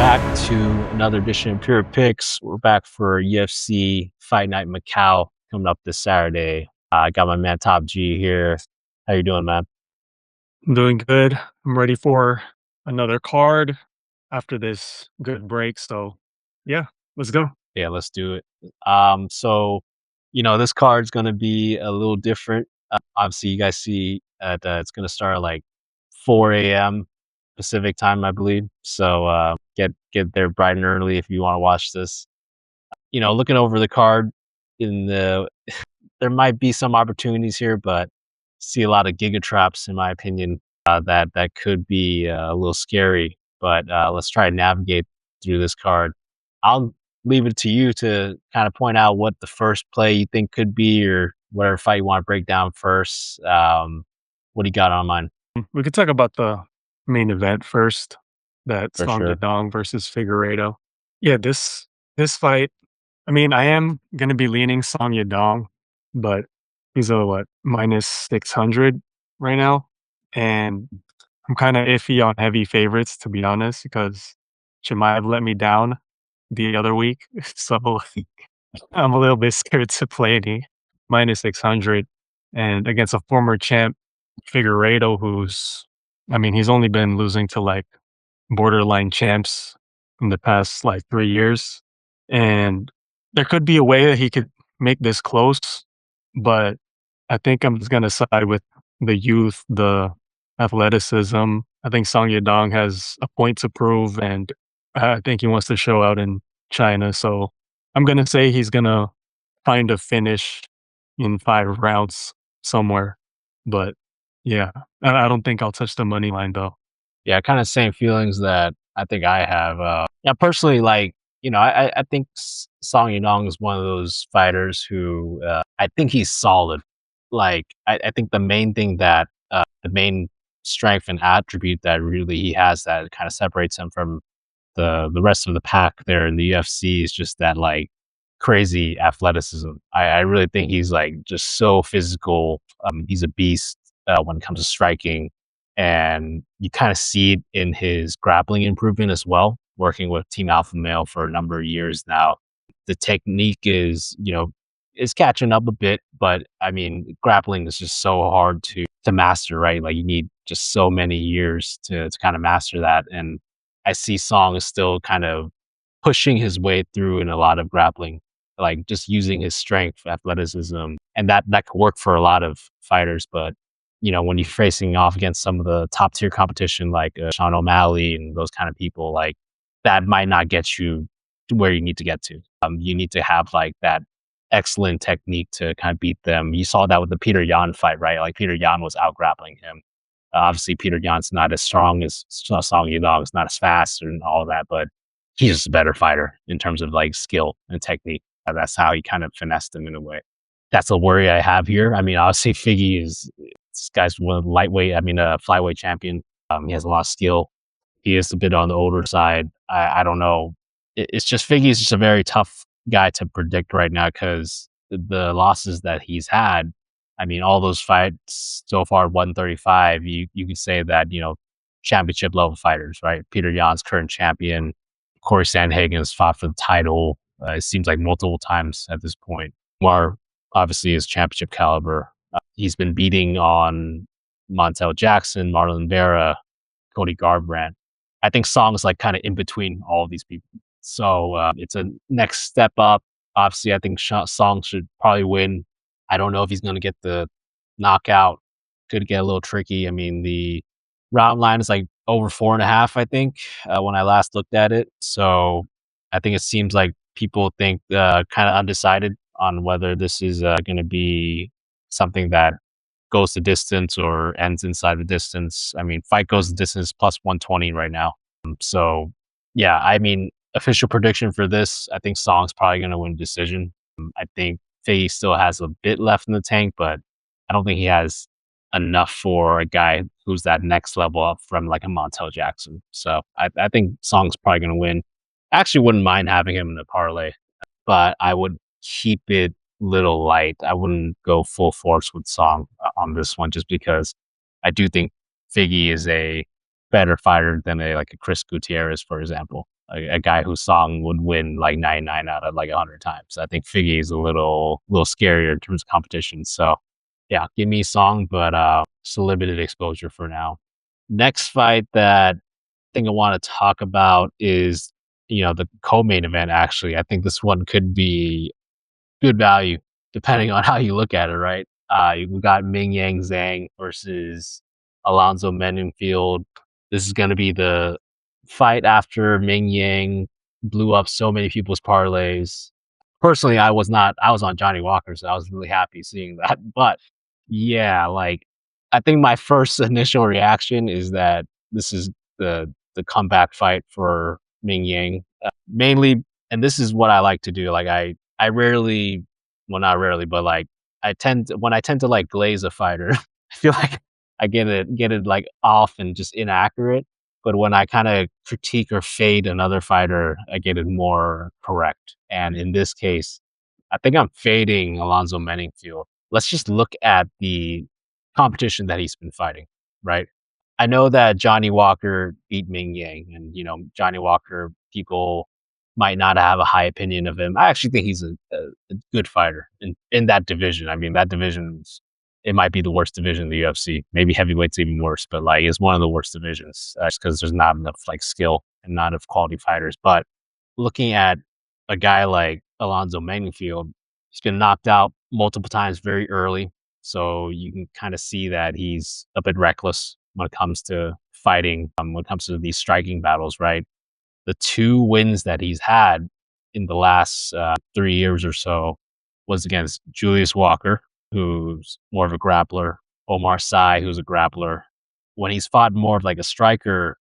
back to another edition of Pure Picks. We're back for UFC Fight Night Macau coming up this Saturday. I got my man Top G here. How you doing, man? I'm doing good. I'm ready for another card after this good break. So, yeah, let's go. Yeah, let's do it. So this card's gonna be a little different. Obviously, you guys see that it's gonna start at like 4 a.m. Pacific time, I believe. So get there bright and early if you want to watch this. Looking over the card in the there might be some opportunities here, but see a lot of giga traps in my opinion. That could be a little scary. But let's try to navigate through this card. I'll leave it to you to kind of point out what the first play you think could be, or whatever fight you want to break down first. What do you got on mind? We could talk about the main event first. That For Song sure. Yadong versus Figueiredo. Yeah, this fight. I mean, I am gonna be leaning Song Yadong, but he's a what -600 right now, and I'm kind of iffy on heavy favorites to be honest because she might have let me down the other week. So I'm a little bit scared to play any -600 and against a former champ, Figueiredo, I mean, he's only been losing to like borderline champs in the past like 3 years. And there could be a way that he could make this close, but I think I'm just going to side with the youth, the athleticism. I think Song Yadong has a point to prove, and I think he wants to show out in China. So I'm going to say he's going to find a finish in 5 rounds somewhere. But yeah, I don't think I'll touch the money line though. Yeah, kind of same feelings that I think I have. Yeah, personally, I think Song Yadong is one of those fighters who I think he's solid. I think the main thing that the main strength and attribute that really he has that kind of separates him from the rest of the pack there in the UFC is just that like crazy athleticism. I really think he's like just so physical. He's a beast when it comes to striking, and you kind of see it in his grappling improvement as well. Working with Team Alpha Male for a number of years now, the technique is catching up a bit, but I mean, grappling is just so hard to master, right? Like you need just so many years to kind of master that, and I see Song is still kind of pushing his way through in a lot of grappling, like just using his strength, athleticism, and that could work for a lot of fighters. But when you're facing off against some of the top tier competition like Sean O'Malley and those kind of people, like that might not get you to where you need to get to. You need to have like that excellent technique to kind of beat them. You saw that with the Peter Yan fight, right? Like Peter Yan was out grappling him. Obviously, Peter Yan's not as strong as Song Yadong. It's not as fast and all of that, but he's just a better fighter in terms of like skill and technique. That's how he kind of finessed him in a way. That's a worry I have here. I mean, obviously, Figgy is this guy's one of the lightweight. I mean, a flyweight champion. He has a lot of skill. He is a bit on the older side. I don't know. It's just Figgy is just a very tough guy to predict right now because the losses that he's had. I mean, all those fights so far, 135. You could say that championship level fighters, right? Peter Yan's current champion. Corey Sandhagen has fought for the title. It seems like multiple times at this point. Mar obviously is championship caliber. He's been beating on Montel Jackson, Marlon Vera, Cody Garbrandt. I think Song's like kind of in between all of these people. So it's a next step up. Obviously, I think Song should probably win. I don't know if he's going to get the knockout. Could get a little tricky. I mean, the round line is like over 4.5, I think, when I last looked at it. So I think it seems like people think kind of undecided on whether this is going to be something that goes the distance or ends inside the distance. I mean, fight goes the distance plus 120 right now. So yeah, I mean, official prediction for this, I think Song's probably going to win decision. I think Faye still has a bit left in the tank, but I don't think he has enough for a guy who's that next level up from like a Montel Jackson. So I think Song's probably going to win. I actually wouldn't mind having him in the parlay, but I would keep it little light. I wouldn't go full force with Song on this one just because I do think Figgy is a better fighter than like a Chris Gutierrez, for example. a guy whose song would win like 99 out of like 100 times. I think Figgy is a little scarier in terms of competition. So yeah, give me Song, but just a limited exposure for now. Next fight that I think I want to talk about is the co-main event. Actually, I think this one could be good value depending on how you look at it. Right? We got Mingyang Zhang versus Alonzo Menifield. This is going to be the fight after Mingyang blew up so many people's parlays. Personally, I was not. I was on Johnny Walker, so I was really happy seeing that. But yeah, like I think my first initial reaction is that this is the comeback fight for Ming Yang. Mainly, and this is what I like to do. Like I rarely, well, not rarely, but like I tend to like glaze a fighter. I feel like I get it like off and just inaccurate. But when I kind of critique or fade another fighter, I get it more correct. And in this case, I think I'm fading Alonzo Menifield. Let's just look at the competition that he's been fighting, right? I know that Johnny Walker beat Ming Yang, and Johnny Walker, people might not have a high opinion of him. I actually think he's a good fighter in that division. I mean, that division, it might be the worst division in the UFC. Maybe heavyweight's even worse, but like it's one of the worst divisions just because there's not enough like skill and not enough quality fighters. But looking at a guy like Alonzo Menifield, he's been knocked out multiple times very early. So you can kind of see that he's a bit reckless when it comes to fighting, when it comes to these striking battles, right? The two wins that he's had in the last 3 years or so was against Julius Walker, who's more of a grappler, Omar Sy, who's a grappler. When he's fought more of like a striker,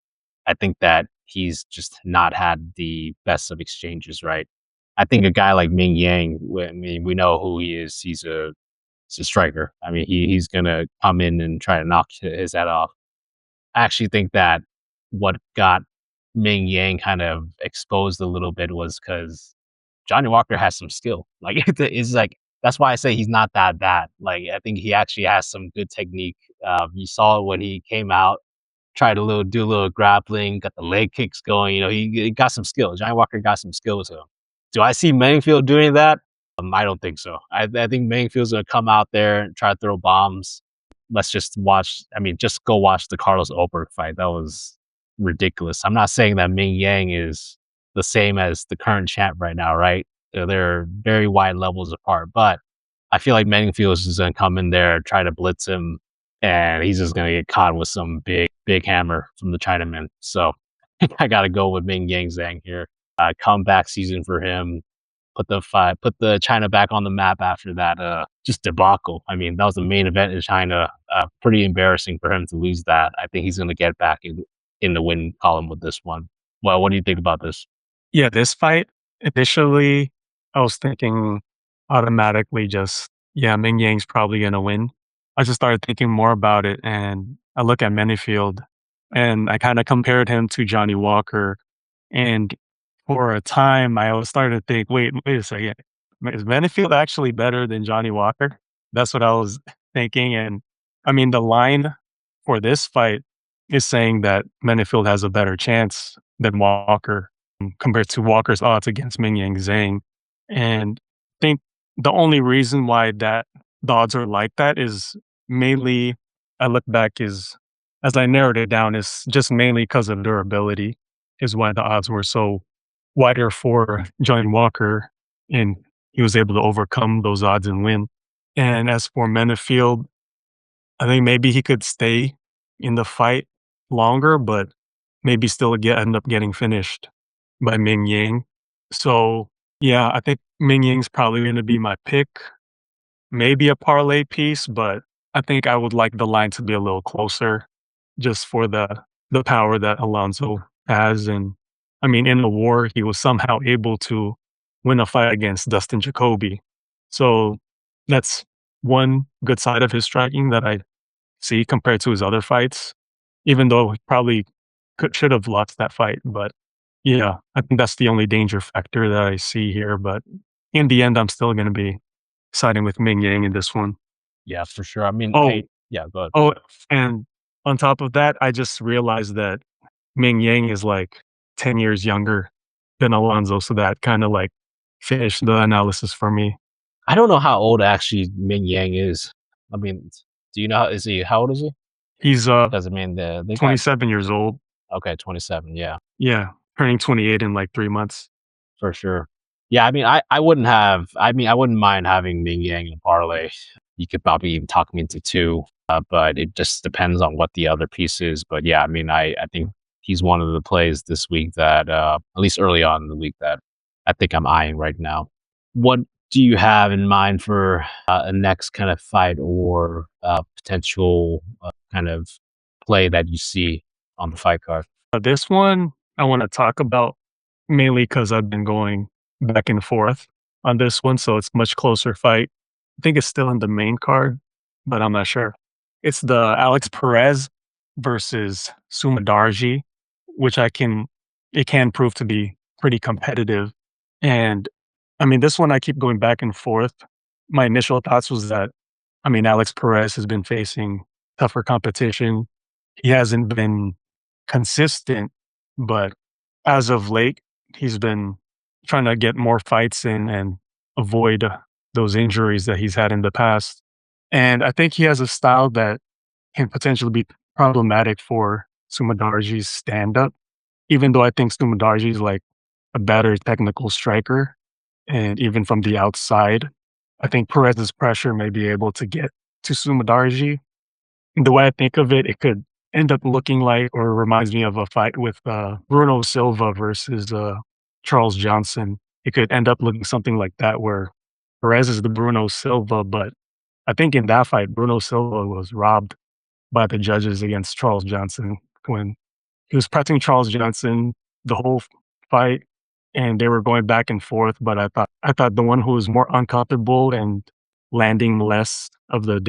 I think that he's just not had the best of exchanges, right? I think a guy like Ming Yang, I mean, we know who he is. He's a striker. I mean, he's gonna come in and try to knock his head off. I actually think that what got Ming Yang kind of exposed a little bit was because Johnny Walker has some skill. Like it's like that's why I say he's not that bad. Like I think he actually has some good technique. You saw it when he came out, tried do a little grappling, got the leg kicks going. He got some skill. Johnny Walker got some skills. So, do I see Menifield doing that? I don't think so. I think Menifield's gonna come out there and try to throw bombs. Let's just watch. I mean, just go watch the Carlos Oberg fight. That was ridiculous. I'm not saying that Ming Yang is the same as the current champ right now, right? They're very wide levels apart, but I feel like Menifield is just gonna come in there, try to blitz him, and he's just gonna get caught with some big hammer from the Chinaman. So I gotta go with Ming Yang Zhang here. Comeback season for him. Put the China back on the map after that just debacle. I mean, that was the main event in China. Pretty embarrassing for him to lose that. I think he's gonna get back in the win column with this one. Well, what do you think about this? Yeah, this fight, initially, I was thinking automatically just, yeah, Ming Yang's probably gonna win. I just started thinking more about it, and I look at Menifield, and I kinda compared him to Johnny Walker, and for a time, I was starting to think, "Wait a second, is Menifield actually better than Johnny Walker?" That's what I was thinking, and, I mean, the line for this fight is saying that Menifield has a better chance than Walker compared to Walker's odds against Mingyang Zhang. And I think the only reason why the odds are like that is mainly I look back is as I narrowed it down is just mainly because of durability is why the odds were so wider for Johnny Walker and he was able to overcome those odds and win. And as for Menafield, I think maybe he could stay in the fight longer, but maybe still end up getting finished by Ming Yang. So yeah, I think Ming Yang's probably going to be my pick. Maybe a parlay piece, but I think I would like the line to be a little closer, just for the power that Alonzo has. And I mean, in the war, he was somehow able to win a fight against Dustin Jacoby. So that's one good side of his striking that I see compared to his other fights, even though he probably should have lost that fight. But yeah, I think that's the only danger factor that I see here. But in the end, I'm still going to be siding with Ming Yang in this one. Yeah, for sure. I mean, Oh, hey, yeah, go ahead. oh, and on top of that, I just realized that Ming Yang is like 10 years younger than Alonzo, so that kinda, like, finished the analysis for me. I don't know how old actually Mingyang is. I mean, do you know is he how old is he? He's, 'Cause I mean, they got 27 years old. okay, 27, yeah, Yeah, turning 28 in, like, 3 months. for sure. Yeah, I mean, I wouldn't have I mean, I wouldn't mind having Ming Yang in a parlay. You could probably even talk me into 2, but it just depends on what the other piece is. But yeah, I mean, I think he's one of the plays this week that, at least early on in the week that I think I'm eyeing right now. What do you have in mind for, a next kind of fight or, potential, kind of play that you see on the fight card? This one I wanna talk about mainly because 'cause I've been going back and forth on this one, so it's much closer fight. I think it's still in the main card, but I'm not sure. It's the Alex Perez versus Sumudaerji, which it can prove to be pretty competitive, and, I mean, this one I keep going back and forth. My initial thoughts was that, I mean, Alex Perez has been facing tougher competition. He hasn't been consistent, but as of late, he's been trying to get more fights in and avoid those injuries that he's had in the past. And I think he has a style that can potentially be problematic for Sumadarji's stand up, even though I think Sumadarji is like a better technical striker. And even from the outside, I think Perez's pressure may be able to get to Sumadarji. The way I think of it, it could end up looking like or reminds me of a fight with, Bruno Silva versus, Charles Johnson. It could end up looking something like that where Perez is the Bruno Silva, but I think in that fight, Bruno Silva was robbed by the judges against Charles Johnson when he was pressing Charles Johnson the whole fight, and they were going back and forth, but I thought the one who was more uncomfortable and landing less of the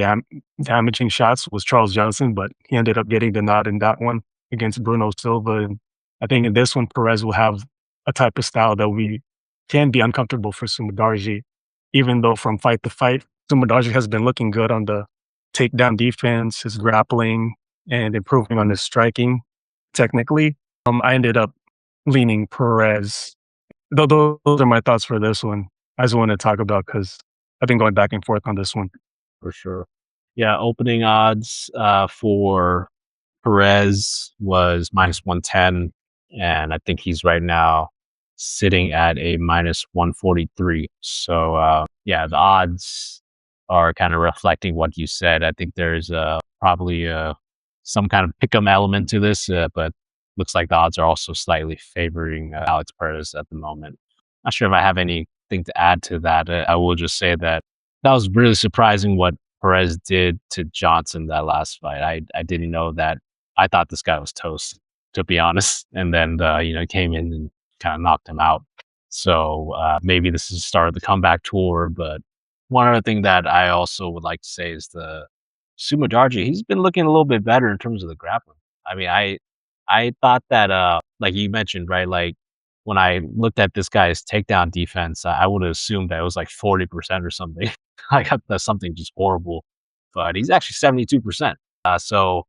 damaging shots was Charles Johnson, but he ended up getting the nod in that one against Bruno Silva, and I think in this one, Perez will have a type of style that we can be uncomfortable for Sumudaerji, even though from fight to fight, Sumudaerji has been looking good on the takedown defense, his grappling, and improving on his striking technically. I ended up leaning Perez. Those are my thoughts for this one. I just wanted to talk about because I've been going back and forth on this one. For sure. Yeah, opening odds, for Perez was -110, and I think he's right now sitting at a -143. So, yeah, the odds are kinda reflecting what you said. I think there's, probably, some kind of pick 'em element to this, but looks like the odds are also slightly favoring, Alex Perez at the moment. Not sure if I have anything to add to that. I will just say that that was really surprising what Perez did to Johnson that last fight. I didn't know that. I thought this guy was toast, to be honest. And then, came in and kind of knocked him out. So maybe this is the start of the comeback tour. But one other thing that I also would like to say is the Sumudaerji. He's been looking a little bit better in terms of the grappling. I mean, I thought that, like you mentioned, right? Like when I looked at this guy's takedown defense, I would have assumed that it was like 40% or something. I got that's something just horrible, but he's actually 72%. So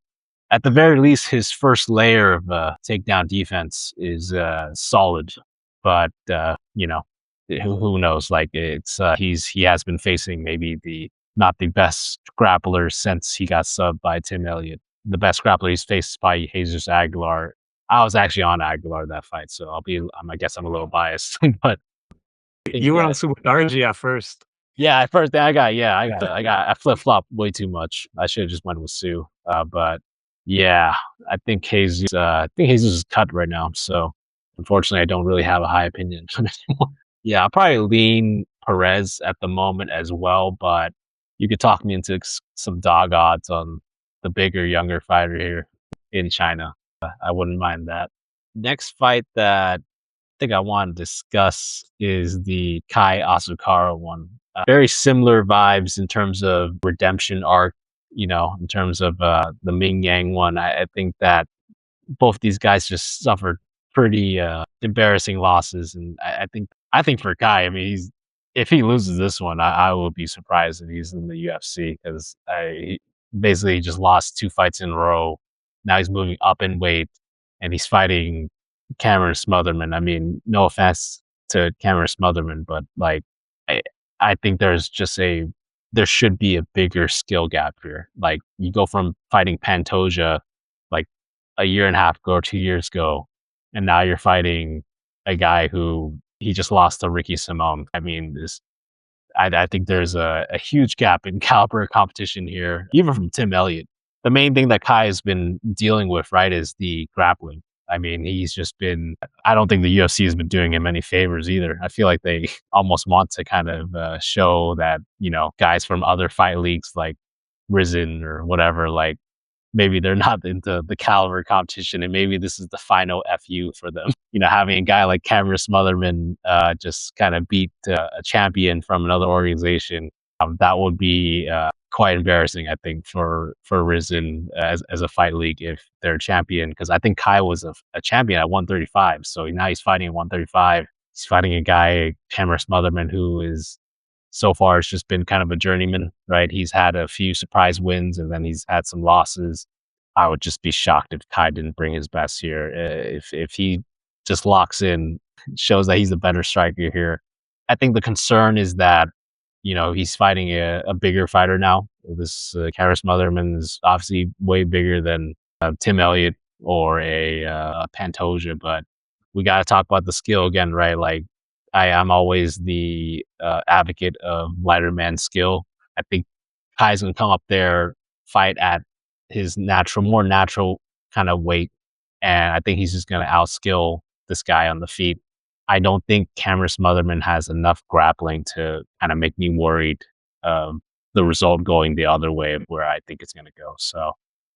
at the very least, his first layer of takedown defense is solid. But who knows? Like he has been facing maybe the not the best grappler since he got subbed by Tim Elliott. The best grappler he's faced by Jesus Aguilar. I was actually on Aguilar that fight, so I guess I'm a little biased, but I think You were on Sumudaerji at first. yeah, at first I flip flop way too much. I should have just went with Sue. But yeah, I think Jesus is cut right now. So unfortunately, I don't really have a high opinion on it. Yeah, I'll probably lean Perez at the moment as well. But you could talk me into some dog odds on the bigger, younger fighter here in China. I wouldn't mind that. Next fight that think I want to discuss is the Kai Asakura one. Very similar vibes in terms of redemption arc, in terms of the Ming Yang one. I think that both these guys just suffered pretty embarrassing losses, and I think for Kai, I mean, if he loses this one, I will be surprised if he's in the UFC because I basically just lost 2 fights in a row. Now he's moving up in weight, and he's fighting Cameron Smotherman. I mean, no offense to Cameron Smotherman, but like I I think there should be a bigger skill gap here. Like you go from fighting Pantoja like a year and a half ago or 2 years ago, and now you're fighting a guy who he just lost to Ricky Simone. I mean, I think there's a huge gap in caliber competition here, even from Tim Elliott. The main thing that Kai has been dealing with, right, is the grappling. I mean, he's just been, I don't think the UFC has been doing him any favors either. I feel like they almost want to kind of show that, guys from other fight leagues like Risen or whatever, like maybe they're not into the caliber competition, and maybe this is the final fu for them. Having a guy like Cameron Smotherman just kind of beat a champion from another organization, that would be quite embarrassing, I think, for Risen as a fight league if they're a champion, because I think Kai was a champion at 135, so now he's fighting at 135. He's fighting a guy, Cameron Smotherman, who is so far it's just been kind of a journeyman, right? He's had a few surprise wins and then he's had some losses. I would just be shocked if Kai didn't bring his best here. If he just locks in, shows that he's a better striker here. I think the concern is that he's fighting a bigger fighter now. This Karis Motherman is obviously way bigger than Tim Elliott or a Pantoja, but we got to talk about the skill again, right? Like I'm always the advocate of lighter man skill. I think Kai's gonna come up there, fight at his more natural kind of weight, and I think he's just gonna outskill this guy on the feet. I don't think Cameron Smotherman has enough grappling to kind of make me worried of the result going the other way of where I think it's gonna go. So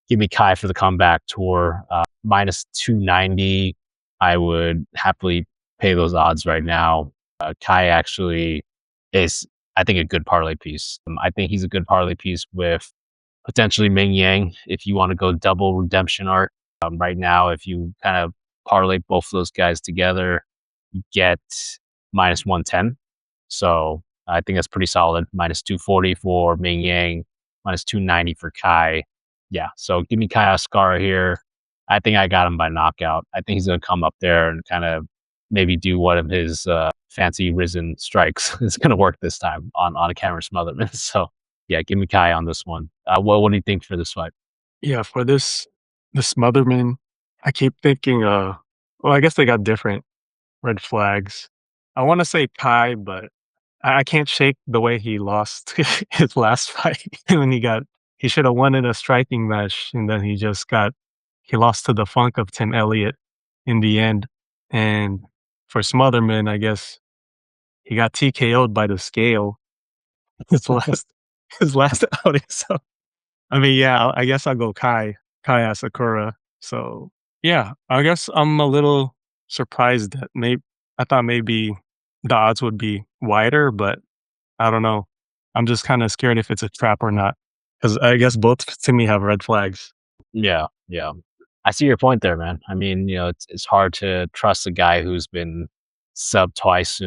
give me Kai for the comeback tour. Minus 290. I would happily pay those odds right now. Kai actually is, I think, a good parlay piece. I think he's a good parlay piece with potentially Mingyang if you want to go double redemption arc. Right now, if you kind of parlay both of those guys together, you get minus 110. So I think that's pretty solid. Minus 240 for Mingyang, minus 290 for Kai. Yeah, so give me Kai Asakura here. I think I got him by knockout. I think he's going to come up there and kind of maybe do one of his fancy Risen strikes. It's going to work this time on a camera Smotherman. So yeah, give me Kai on this one. What do you think for this fight? Yeah, for the Smotherman, I keep thinking, well, I guess they got different red flags. I wanna say Kai, but I can't shake the way he lost his last fight when he should have won in a striking match, and then he lost to the funk of Tim Elliott in the end. And for Smotherman, I guess he got TKO'd by the scale his last his last outing. So I mean, yeah, I guess I'll go Kai Asakura. So yeah, I guess I'm a little surprised that maybe I thought maybe the odds would be wider, but I don't know. I'm just kind of scared if it's a trap or not, because I guess both to me have red flags. Yeah, yeah. I see your point there, man. I mean, it's hard to trust a guy who's been sub twice,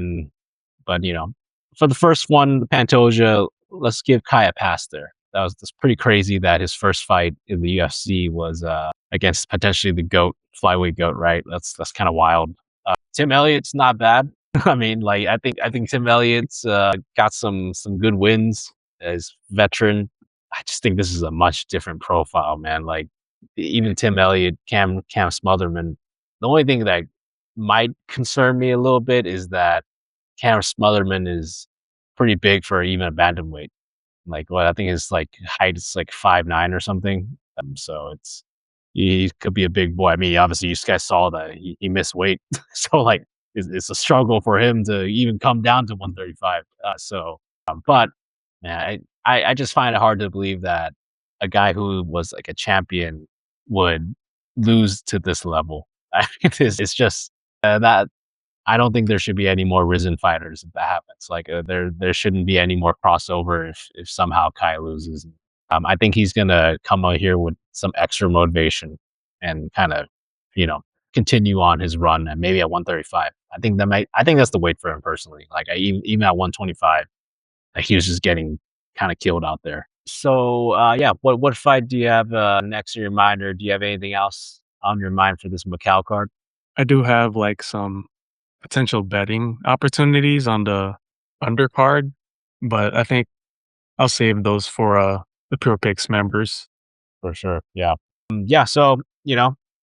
but for the first one, the Pantoja, let's give Kai a pass there. That's pretty crazy that his first fight in the UFC was against potentially the goat, flyweight goat, right? That's kind of wild. Tim Elliott's not bad. I mean, like I think Tim Elliott's got some good wins as veteran. I just think this is a much different profile, man. Like even Tim Elliott, Cam Smotherman. The only thing that might concern me a little bit is that Cam Smotherman is pretty big for even a bantamweight. Like, what I think his like height is like 5'9" or something. So he could be a big boy. I mean, obviously, you guys saw that he missed weight, so like it's a struggle for him to even come down to 135. But man, I just find it hard to believe that a guy who was like a champion would lose to this level. I think it's just that I don't think there should be any more Risen fighters if that happens. Like there shouldn't be any more crossover if somehow Kai loses. I think he's gonna come out here with some extra motivation and kind of, you know, continue on his run and maybe at 135. I think that's the weight for him personally. Like even at 125, like he was just getting kind of killed out there. So yeah, what fight do you have next in your mind, or do you have anything else on your mind for this Macau card? I do have, like, some potential betting opportunities on the undercard, but I think I'll save those for, the Pure Picks members. For sure. Yeah. Yeah. So,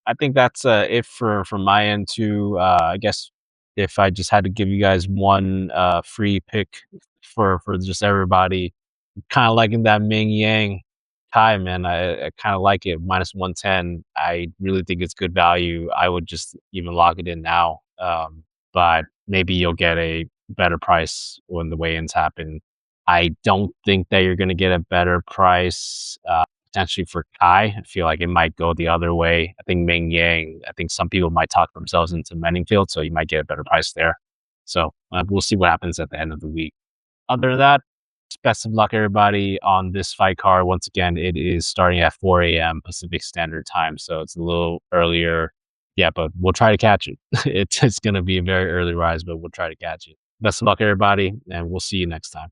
I think that's it for my end too. I guess if I just had to give you guys one free pick for just everybody, kind of liking that Ming Yang tie, man. I kind of like it. Minus 110. I really think it's good value. I would just even lock it in now. But maybe you'll get a better price when the weigh-ins happen. I don't think that you're going to get a better price potentially for Kai. I feel like it might go the other way. I think Ming Yang, I think some people might talk themselves into Menifield, so you might get a better price there. So we'll see what happens at the end of the week. Other than that, best of luck, everybody, on this fight card. Once again, it is starting at 4 a.m. Pacific Standard Time, so it's a little earlier. Yeah, but we'll try to catch it. It's going to be a very early rise, but we'll try to catch it. Best of luck, everybody, and we'll see you next time.